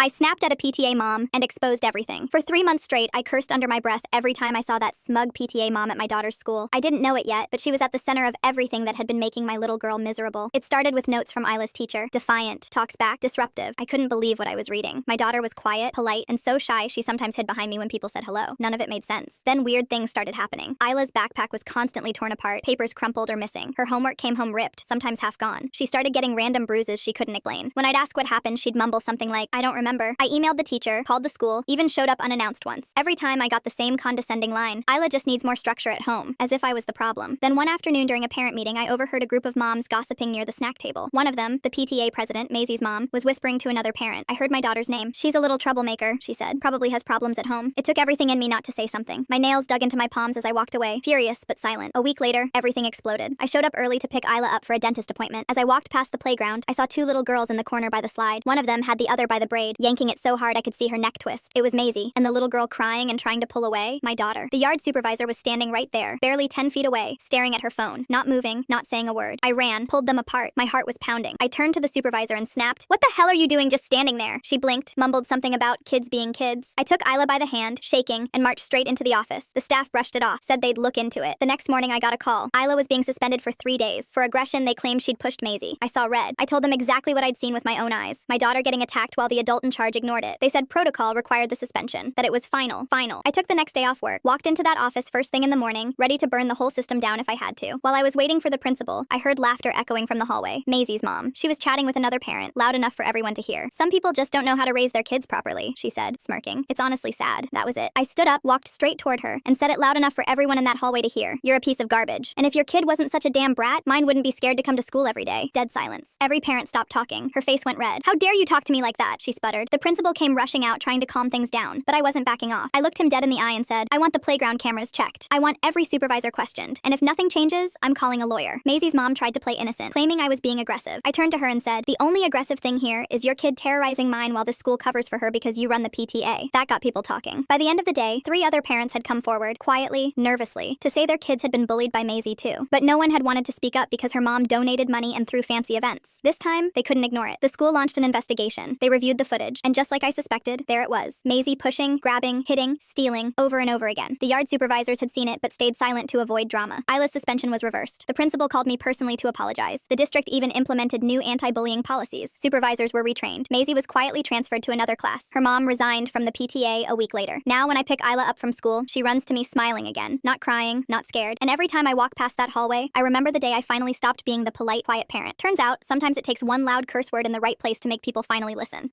I snapped at a PTA mom and exposed everything. For 3 months straight, I cursed under my breath every time I saw that smug PTA mom at my daughter's school. I didn't know it yet, but she was at the center of everything that had been making my little girl miserable. It started with notes from Isla's teacher. Defiant, talks back, disruptive. I couldn't believe what I was reading. My daughter was quiet, polite, and so shy she sometimes hid behind me when people said hello. None of it made sense. Then weird things started happening. Isla's backpack was constantly torn apart, papers crumpled or missing. Her homework came home ripped, sometimes half gone. She started getting random bruises she couldn't explain. When I'd ask what happened, she'd mumble something like, "I don't remember." I emailed the teacher, called the school, even showed up unannounced once. Every time I got the same condescending line, "Isla just needs more structure at home," as if I was the problem. Then one afternoon during a parent meeting, I overheard a group of moms gossiping near the snack table. One of them, the PTA president, Maisie's mom, was whispering to another parent. I heard my daughter's name. "She's a little troublemaker," she said. "Probably has problems at home." It took everything in me not to say something. My nails dug into my palms as I walked away, furious but silent. A week later, everything exploded. I showed up early to pick Isla up for a dentist appointment. As I walked past the playground, I saw two little girls in the corner by the slide. One of them had the other by the braid, yanking it so hard I could see her neck twist. It was Maisie, and the little girl crying and trying to pull away, my daughter. The yard supervisor was standing right there, barely 10 feet away, staring at her phone, not moving, not saying a word. I ran, pulled them apart. My heart was pounding. I turned to the supervisor and snapped, "What the hell are you doing just standing there?" She blinked, mumbled something about kids being kids. I took Isla by the hand, shaking, and marched straight into the office. The staff brushed it off, said they'd look into it. The next morning I got a call. Isla was being suspended for 3 days. For aggression, they claimed she'd pushed Maisie. I saw red. I told them exactly what I'd seen with my own eyes. My daughter getting attacked while the adult in charge ignored it. They said protocol required the suspension, that it was final. I took the next day off work, walked into that office first thing in the morning, ready to burn the whole system down if I had to. While I was waiting for the principal, I heard laughter echoing from the hallway. Maisie's mom. She was chatting with another parent, loud enough for everyone to hear. "Some people just don't know how to raise their kids properly," she said, smirking. "It's honestly sad." That was it. I stood up, walked straight toward her, and said it loud enough for everyone in that hallway to hear. "You're a piece of garbage. And if your kid wasn't such a damn brat, mine wouldn't be scared to come to school every day." Dead silence. Every parent stopped talking. Her face went red. "How dare you talk to me like that?" she sputtered. The principal came rushing out, trying to calm things down, but I wasn't backing off. I looked him dead in the eye and said, "I want the playground cameras checked. I want every supervisor questioned. And if nothing changes, I'm calling a lawyer." Maisie's mom tried to play innocent, claiming I was being aggressive. I turned to her and said, "The only aggressive thing here is your kid terrorizing mine while the school covers for her because you run the PTA." That got people talking. By the end of the day, 3 other parents had come forward, quietly, nervously, to say their kids had been bullied by Maisie too. But no one had wanted to speak up because her mom donated money and threw fancy events. This time, they couldn't ignore it. The school launched an investigation. They reviewed the footage, and just like I suspected, there it was. Maisie pushing, grabbing, hitting, stealing, over and over again. The yard supervisors had seen it but stayed silent to avoid drama. Isla's suspension was reversed. The principal called me personally to apologize. The district even implemented new anti-bullying policies. Supervisors were retrained. Maisie was quietly transferred to another class. Her mom resigned from the PTA a week later. Now when I pick Isla up from school, she runs to me smiling again, not crying, not scared. And every time I walk past that hallway, I remember the day I finally stopped being the polite, quiet parent. Turns out, sometimes it takes one loud curse word in the right place to make people finally listen.